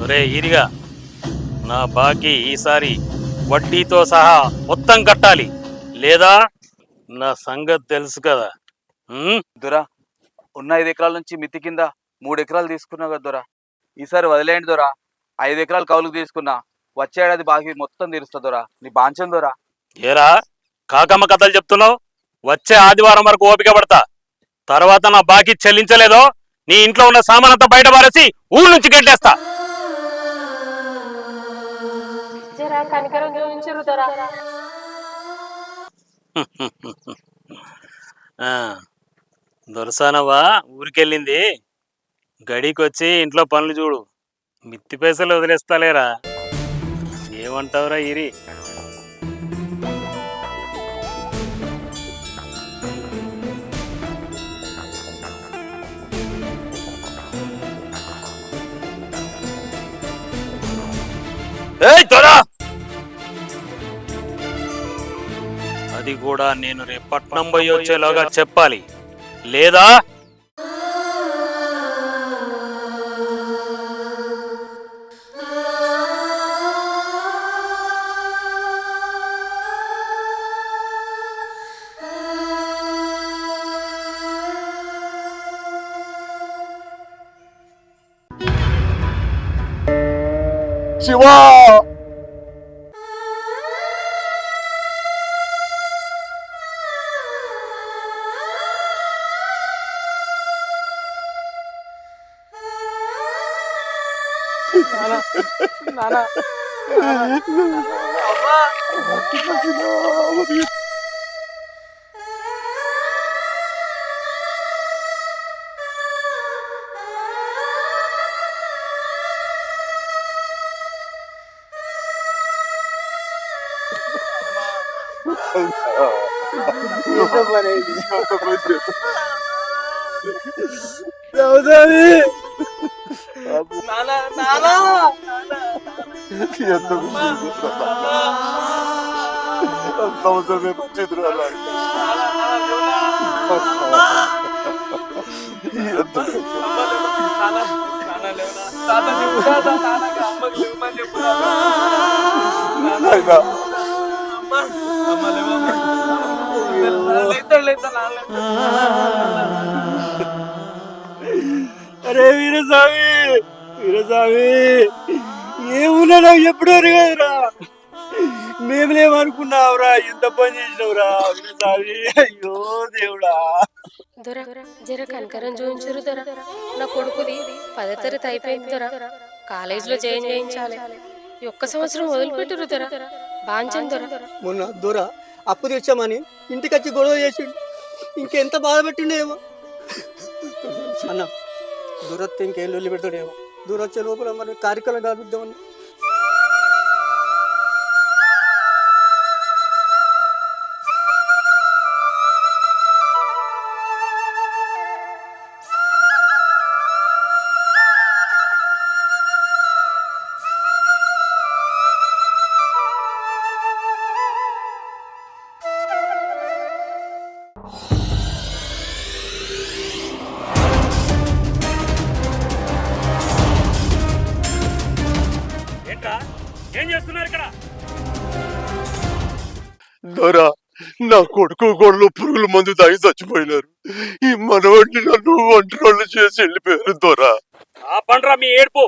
ఒరే ఈరిగా నా బాకీ ఈసారి వడ్డీతో సహా మొత్తం కట్టాలి, లేదా నా సంగతి తెలుసు కదా. దొరా ఉన్న 5 ఎకరాల నుంచి మిత్తి కింద 3 ఎకరాలు తీసుకున్నా కదా దొరా. ఈసారి వదిలేయండి దొరా. 5 ఎకరాలు కౌలుకు తీసుకున్నా. వచ్చే ఏడాది బాకీ మొత్తం తీరుస్తా దొరా. నీ బాంచం దొరా. ఏరా కాకమ్మ కథలు చెప్తున్నావు? వచ్చే ఆదివారం వరకు ఓపిక పడతా. తర్వాత నా బాకీ చెల్లించలేదో నీ ఇంట్లో ఉన్న సామానంతా బయట పారేసి ఊరు నుంచి గెంటేస్తా. దొరసానవా ఊరికెళ్ళింది, గడికొచ్చి ఇంట్లో పనులు చూడు. మిత్తి పైసలు వదిలేస్తాలేరా. ఏమంటావురా ఇరి? ఏయ్ దొరా, అది కూడా నేను రేపు పట్నం పోయి వచ్చేలాగా చెప్పాలి, లేదా శివా అరే వీరస్వామి, వీరస్వామి ఏమున్నా నాకు ఎప్పుడు అరగదురా. మేములేమనుకున్నావురా, ఎంత పని చేసినవురా వీరస్వామి. అయ్యో దేవుడా. దొర జర కనకరం చూపించరు దొర. నా కొడుకుది 10వ తరగతి అయిపోయింది దొర. కాలేజీలో జాయిన్ చేయించాలి. ఈ ఒక్క సంవత్సరం వదిలిపెట్టురు దొర. బాంచం దొర. మొన్న దొర అప్పు తెచ్చామని ఇంటికి వచ్చి గొడవ చేసిండు. ఇంకెంత బాధ పెట్టిండేమో అన్న. దూరత్తే ఇంకేం లొల్లి పెడతాడేమో. దూరొచ్చే లోపల మరి కార్యక్రమం కాపిద్దామని. ఏం చేస్తున్నారు ఇక్కడ? దొరా, నా కొడుకు గొడవలు పురుగుల మందు తాగి చచ్చిపోయినారు. ఈ మనవాడిని నన్ను ఒంటరి చేసి వెళ్ళిపోయారు దొరా. ఆ పండ్రా మీ ఏడుపు.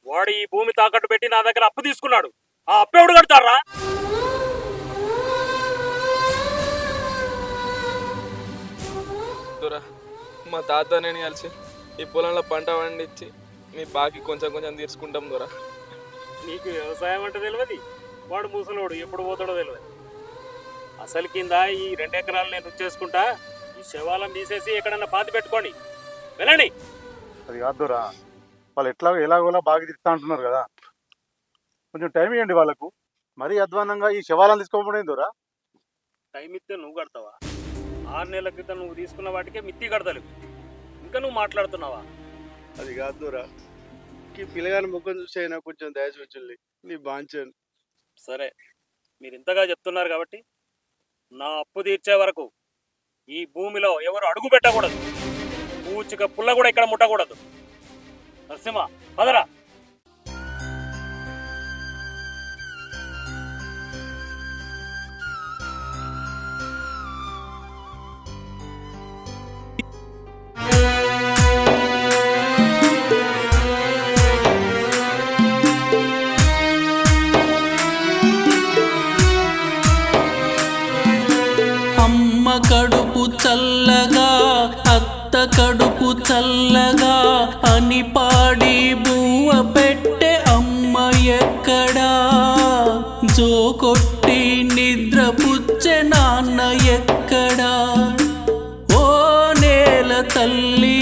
వాడు ఈ భూమి తాకట్టు పెట్టి నా దగ్గర అప్పు తీసుకున్నాడు. ఆ అప్పు ఎవడు కడతారా? దొరా, మా తాత నేను కలిసి ఈ పొలంలో పంట పండించి మీ బాకీ కొంచెం కొంచెం తీర్చుకుంటాం దొరా. నీకు వ్యవసాయం అంటే తెలియదు, వాడు ముసలోడు ఎప్పుడు పోతాడో తెలియదు. అసలు కింద ఈ 2 ఎకరాలు నేను చేసుకుంటా. ఈ శవాలను తీసేసి ఎక్కడన్నా పాతి పెట్టుకోండి, వెళ్ళండి. అది కాదురా, వాళ్ళు ఎలాగోలా బాగా తిరుగుతా అంటున్నారు కదా, కొంచెం టైం ఇవ్వండి వాళ్ళకు. మరీ అధ్వానంగా ఈ శవాలను తీసుకోకపోయిందిరా. టైం ఇస్తే నువ్వు కడతావా? 6 నెలల క్రితం నువ్వు తీసుకున్న వాటికే మిత్తి కడతలేవు, ఇంకా నువ్వు మాట్లాడుతున్నావా? అది కాదురా, పిల్లగాని ముఖం చూసి అయినా కొంచెం దయ చూచుల్లి, నీ బాంచన్. సరే, మీరు ఇంతగా చెప్తున్నారు కాబట్టి నా అప్పు తీర్చే వరకు ఈ భూమిలో ఎవరు అడుగు పెట్టకూడదు. పూచిక పుల్ల కూడా ఇక్కడ ముట్టకూడదు. నరసింహ పదరా. కడుపు చల్లగా అని పాడి బువ్వ పెట్టే అమ్మ ఎక్కడా, జో కొట్టి నిద్ర పుచ్చే నాన్న ఎక్కడా. ఓ నేల తల్లి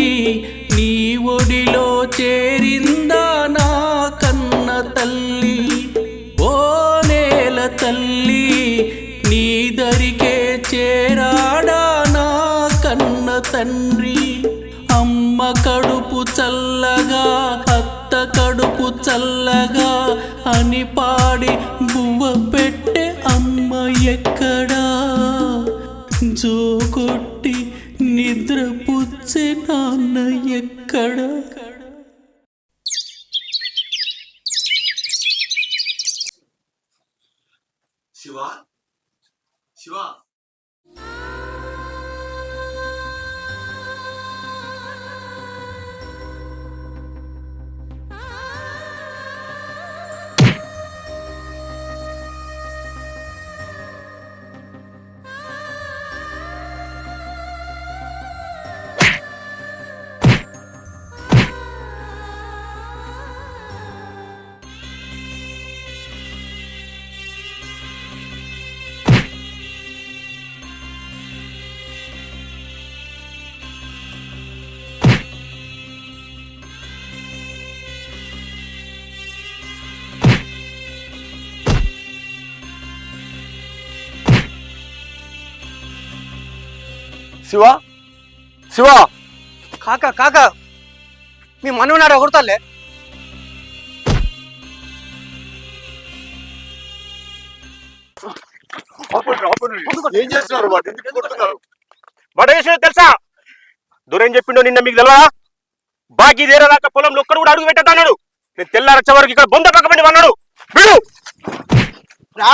నీ ఒడిలో చేరిందా నా కన్న తల్లి, ఓ నేల తల్లి నీ దరికే చేరాడా నా కన్న తండ్రి. అమ్మ కడుపు చల్లగా అత్త కడుపు చల్లగా అని పాడి బువ్వ పెట్టే అమ్మ ఎక్కడా, జో కొట్టి నిద్ర పుచ్చే నాన్న ఎక్కడా. శివ శివ శివ శివ కాక కాక మీ మనవనాడు కొడతాలే. ఏం చేస్తున్నారు వాడు? ఎందుకు కొడుతున్నారు? వాడు చేసేది తెలుసా? దూరం చెప్పిండో నిన్న మీకు తెలవా? బాకీ తీరేదాకా పొలంలో ఒక్కడు కూడా అడుగు పెట్టన్నాడు. నేను తెల్లారచ్చే వరకు ఇక్కడ బొంద పక్కబడి అన్నాడు. వీడు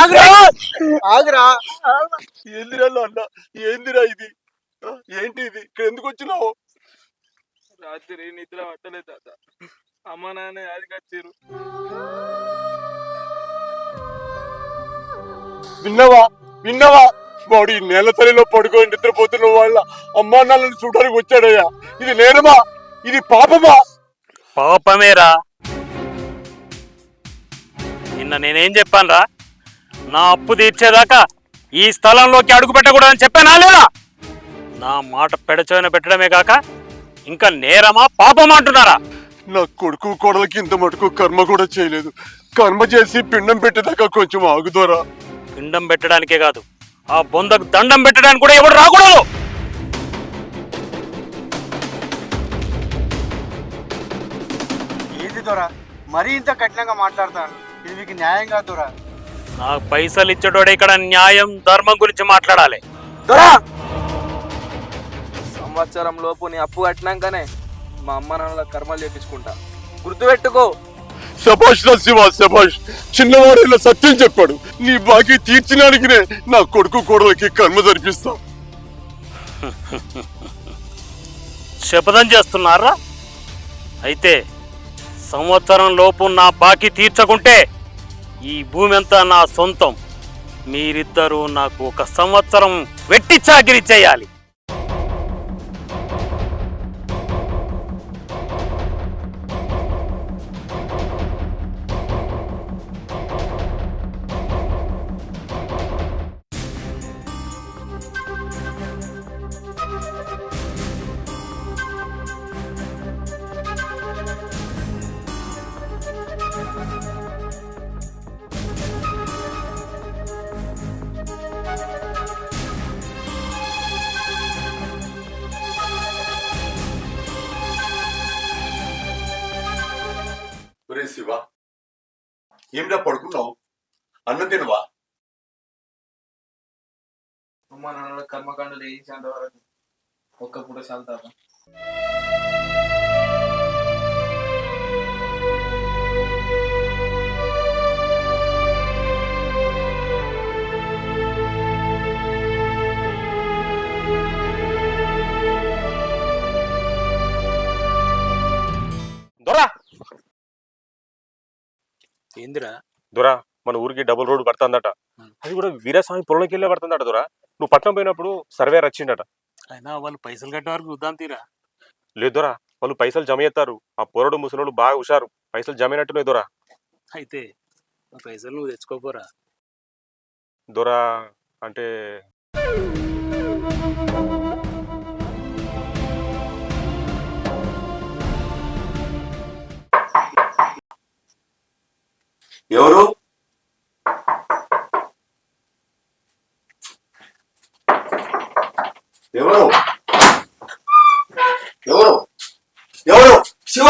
ఆగురా ఆగురా. ఏందిరా అన్న, ఏందిరా ఇది? ఏంటి ఇది? ఇక్కడ ఎందుకు వచ్చినావు? రాత్రి నిద్ర పట్టలేదు తాత. అమ్మ నాన్న యాదికి వచ్చారు. విన్నావా విన్నావా? వాడు ఈ నేల తల్లిలో పడుకొని నిద్రపోతున్న వాళ్ళ అమ్మా నాన్నని చూడడానికి వచ్చాడయ్యా. ఇది నేరమా? ఇది పాపమా? పాపమేరా. నిన్న నేనేం చెప్పానురా? నా అప్పు తీర్చేదాకా ఈ స్థలంలోకి అడుగు పెట్టకూడదని చెప్పానా లేదా? నా మాట పెడచోన పెట్టడమే కాక ఇంకా నేరమా పాపమా అంటున్నారా? నా కొడుకు కోడలకి ఇంత మటుకు కర్మ కూడా చేయలేదు. కర్మ చేసి పిండం పెట్టేదాకా కొంచెం ఆగుదోరా. పిండం పెట్టడానికే కాదు, ఆ బొందకు దండం పెట్టడానికి కూడా ఎవడు రాకూడదు. ఏంది దొరా మరీ ఇంత కఠినంగా మాట్లాడతాను? ఇది మీకు న్యాయంగా దొరా? నాకు పైసలు ఇచ్చేటోడే ఇక్కడ న్యాయం ధర్మం గురించి మాట్లాడాలి. సంవత్సరం లోపు నీ అప్పు కట్టినాకనే మా అమ్మ నాన్నల కర్మలు చేపించుకుంటా. గుర్తుపెట్టుకో. శభాష్ రా శివ, శభాష్. చిన్నవాడు ఇలా సత్యం చెప్పాడు. నీ బాకీ తీర్చడానికినే నా కొడుకు కోడలకి కర్మ జరిపిస్తా. శపథం చేస్తున్నారా? అయితే సంవత్సరం లోపు నా బాకీ తీర్చకుంటే ఈ భూమి అంతా నా సొంతం. మీరిద్దరూ నాకు 1 సంవత్సరం వెట్టి చాకిరీ చేయాలి. శివ, ఏమిటా పడుకున్నావు? అన్నం తినవా? అమ్మ నాన్నల కర్మకాండలు వేయించేంత వరకు ఒక్క పూట చాలుతారు. దొరా ఏందిరా? దొరా, మన ఊరికి డబుల్ రోడ్ పడుతుందట. అది కూడా వీరస్వామి పొలంకి వెళ్ళే పడుతుందట. దొరా, నువ్వు పట్నం పోయినప్పుడు సర్వేర్ వచ్చిండట. అయినా వాళ్ళు పైసలు కట్టే వరకు వద్దాం తీరా. లేదు దొరా, వాళ్ళు పైసలు జమ చేస్తారు. ఆ పొరడు ముసలోళ్ళు బాగా హుషారు, పైసలు జమైనట్టున్నాయి దొరా. అయితే ఆ పైసలు నువ్వు తెచ్చుకోపోరా. దొరా అంటే ఎవరు? ఎవరు? ఎవరు? ఎవరు? శివ!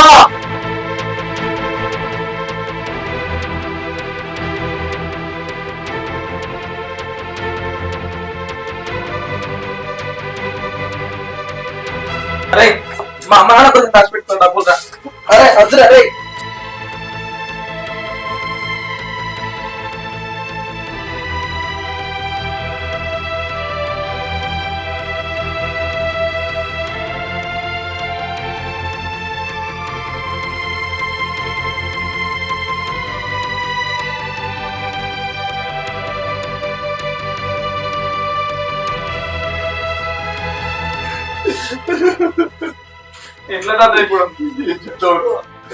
అరే మా అమ్మ నాన్న కొంచెం దాచి పెట్టుకుని డబ్బులు రా. అరే అర్జున్, అరే ఎట్లా తాత ఇప్పుడు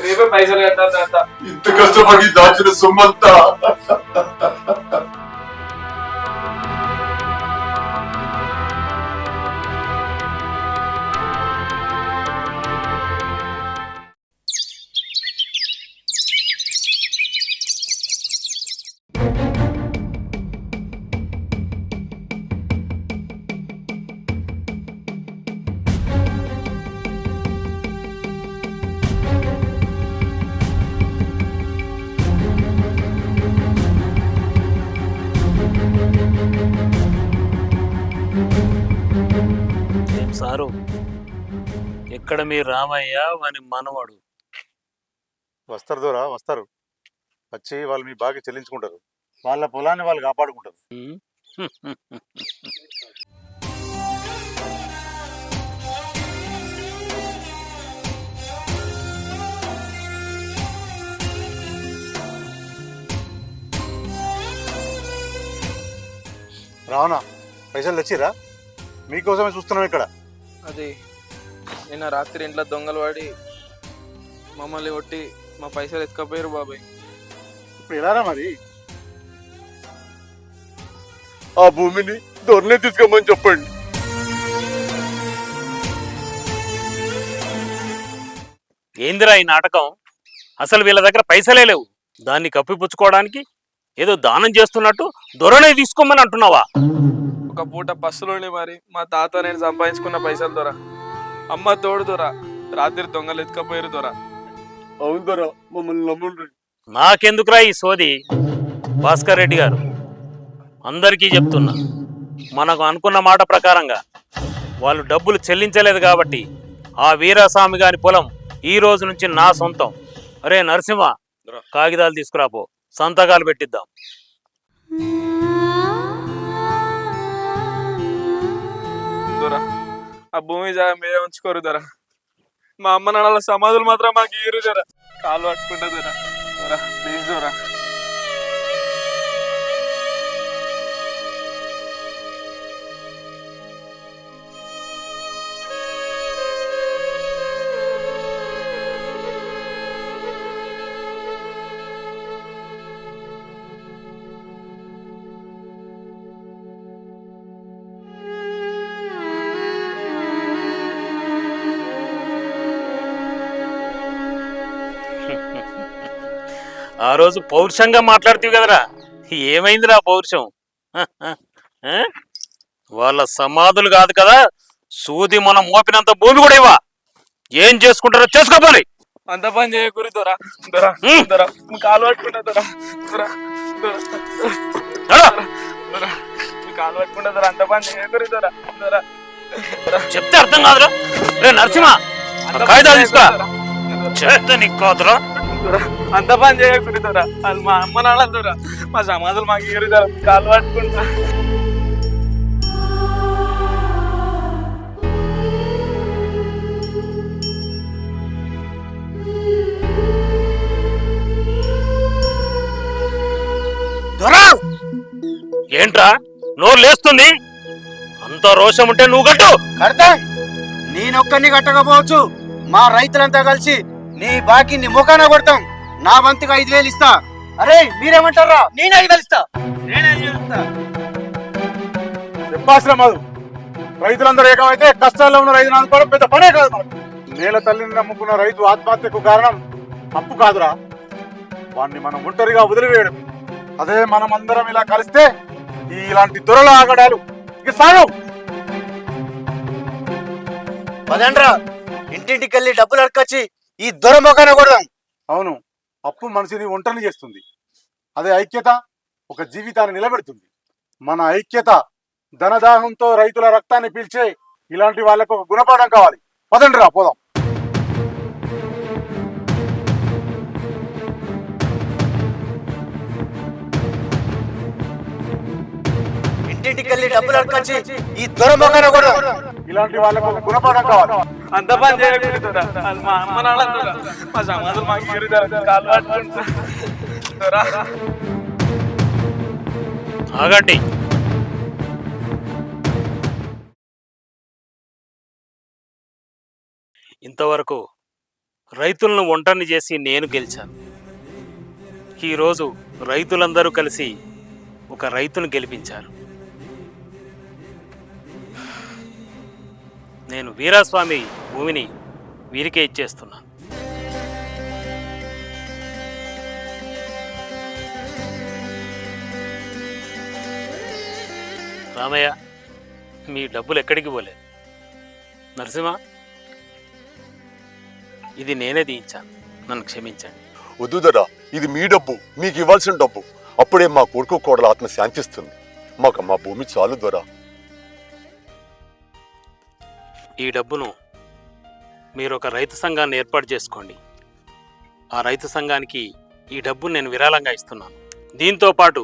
రేపే పైసలు కట్టాలి తాత. ఇంత కష్టపడి దాచిన సొమ్మంతా ఏం సారు, ఎక్కడ మీ రామయ్య వాని మనవాడు? వస్తారు దూరా, వస్తారు. వచ్చి వాళ్ళు మీ బాగా చెల్లించుకుంటారు. వాళ్ళ పొలాన్ని వాళ్ళు కాపాడుకుంటారు. రావణా, పైసలు తెచ్చిరా? మీకోసమే చూస్తున్నాం ఇక్కడ. అది నిన్న రాత్రి ఇంట్లో దొంగలు పడి మమ్మల్ని కొట్టి మా పైసలు ఎత్తుకపోయారు బాబాయ్. ఇప్పుడు ఎలారా మరి? ఆ భూమిని దొరనే తీసుకోమని చెప్పండి. ఏందిరా ఈ నాటకం? అసలు వీళ్ళ దగ్గర పైసలే లేవు. దాన్ని కప్పిపుచ్చుకోవడానికి ఏదో దానం చేస్తున్నట్టు దొరనే తీసుకోమని అంటున్నావా? ఒక పూట పస్సులోని మరి మా తాత నేను సంపాదించుకున్న పైసలు దొర, అమ్మ తోడు దొర, రాత్రి దొంగలు ఎత్తుకపోయారు దొర. అవును దొరా, మమ్మల్ని నమ్ముండ్రి. నాకెందుకురా ఈ సోది? భాస్కర్ రెడ్డి గారు, అందరికీ చెప్తున్నా, మనకు అనుకున్న మాట ప్రకారంగా వాళ్ళు డబ్బులు చెల్లించలేదు కాబట్టి ఆ వీరాస్వామి గారి పొలం ఈ రోజు నుంచి నా సొంతం. అరే నరసింహ, కాగితాలు తీసుకురాపో, సంతకాలు పెట్టిద్దాం. దొర ఆ భూమి జాగా మీరే ఉంచుకోరు దొర. మా అమ్మ నాన్నల సమాధులు మాత్రం మాకు ఇరు దొర. కాలు పట్టుకుంటా దొర. దొర ప్లీజ్ దొర. ఆ రోజు పౌరుషంగా మాట్లాడుతీవి కదరా, ఏమైందిరా పౌరుషం? వాళ్ళ సమాధులు కాదు కదా, సూది మనం మోపినంత భూమి కూడా ఇవ్వ. ఏం చేసుకుంటారో చేసుకోవాలి. అంత పని చేయకూరి దొర. దొర దొర కాలు పట్టుకుంటా దొర. దొర దొర కాలు పట్టుకుంటా దొర. అంత పని చేయకూరి దొర. దొర చెప్తే అర్థం కాదురా. రే నరసింహ, కాగితాలు తీసుకురా. చెప్తే నీకు కాదురా. అంత పని చేయకూరి దొర. అది మా అమ్మ నాన్న దొర. మా సమాధులు మాకు ఇరు దొర. కాలు పట్టుకుంటా. ఏంట్రా నోరు లేస్తుంది? అంత రోషం ఉంటే నువ్వు కట్టు. కడతా, నేనొక్కడిని కట్టకపోవచ్చు, మా రైతులంతా కలిసి నీ బాకీని ముఖాన కొడతాం. నా వంతుగా 5,000 ఇస్తా. అరే మీరేమంటారా? నేను 5,000 ఇస్తా. చెప్పాల్సిన మధు, రైతులందరూ ఏకమైతే కష్టాల్లో ఉన్న రైతులు అనుకోవడం పెద్ద పనే కాదు మనకు. నేల తల్లిని నమ్ముకున్న రైతు ఆత్మహత్యకు కారణం అప్పు కాదురా, వాడిని మనం ఒంటరిగా వదిలివేయడం. అదే మనం అందరం ఇలా కలిస్తే ఇలాంటి దొరల ఆగడాలు ఇక సాగవు. పదండ్రా, ఇంటింటికి వెళ్ళి డబ్బులు అడకొచ్చి ఈ దొర మొఖాన కొడదాం. అవును, అప్పు మనిషిని ఒంటరిని చేస్తుంది. అదే ఐక్యత ఒక జీవితాన్ని నిలబెడుతుంది. మన ఐక్యత ధనదాహంతో రైతుల రక్తాన్ని పీల్చే ఇలాంటి వాళ్ళకు ఒక గుణపాఠం కావాలి. పదండి రా పోదాం. ఇంటింటికి వెళ్ళి డబ్బులు అడకొచ్చి ఈ దొర మొఖాన కొడదాం. ఇలాంటి వాళ్ళకు ఒక గుణపాఠం కావాలి. అంత పని చేయకూడదు దొరా. అది మా అమ్మ నాన్న దొరా. మా సమాధులు మాకు ఇయ్యరు దొరా. కాలు పట్టుకుంటా దొరా. ఆగండి. ఇంతవరకు రైతులను ఒంటరిని చేసి నేను గెలిచాను. ఈరోజు రైతులందరూ కలిసి ఒక రైతును గెలిపించారు. నేను వీరాస్వామి భూమిని వీరికే ఇచ్చేస్తున్నాను. రామయ్య, మీ డబ్బులు ఎక్కడికి పోలేదు. నరసింహ, ఇది నేనే తీయించాను, నన్ను క్షమించండి. వద్దు దొరా, ఇది మీ డబ్బు, మీకు ఇవ్వాల్సిన డబ్బు. అప్పుడే మా కొడుకు కోడల ఆత్మ శాంతిస్తుంది. మాకు మా భూమి చాలు దొరా. ఈ డబ్బును మీరు ఒక రైతు సంఘాన్ని ఏర్పాటు చేసుకోండి. ఆ రైతు సంఘానికి ఈ డబ్బును నేను విరాళంగా ఇస్తున్నాను. దీంతో పాటు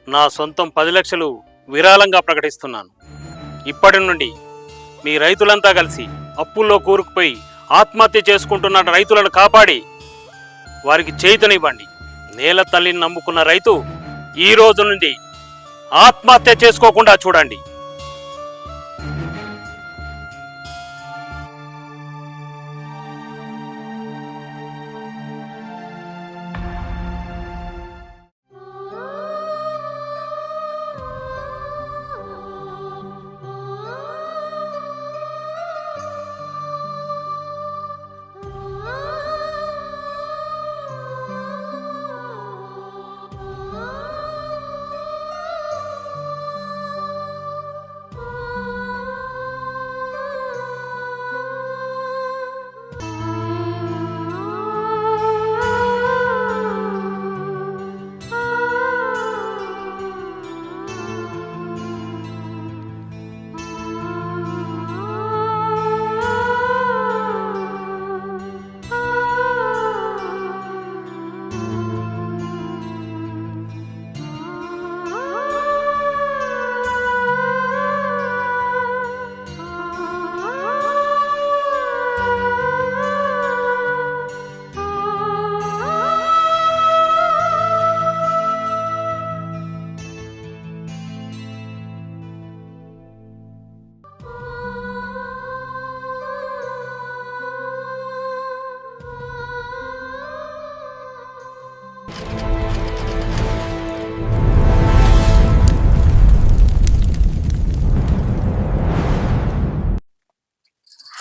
నా సొంతం 10 లక్షలు విరాళంగా ప్రకటిస్తున్నాను. ఇప్పటి నుండి మీ రైతులంతా కలిసి అప్పుల్లో కూరుకుపోయి ఆత్మహత్య చేసుకుంటున్న రైతులను కాపాడి వారికి చేయుతనివ్వండి. నేల తల్లిని నమ్ముకున్న రైతు ఈ రోజు నుండి ఆత్మహత్య చేసుకోకుండా చూడండి.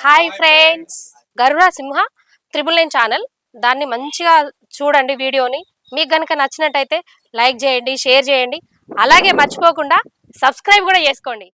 హాయ్ ఫ్రెండ్స్, గరుడ సింహ 999 ఛానల్, దాన్ని మంచిగా చూడండి వీడియోని. మీకు గనుక నచ్చినట్టయితే లైక్ చేయండి, షేర్ చేయండి, అలాగే మర్చిపోకుండా సబ్స్క్రైబ్ కూడా చేసుకోండి.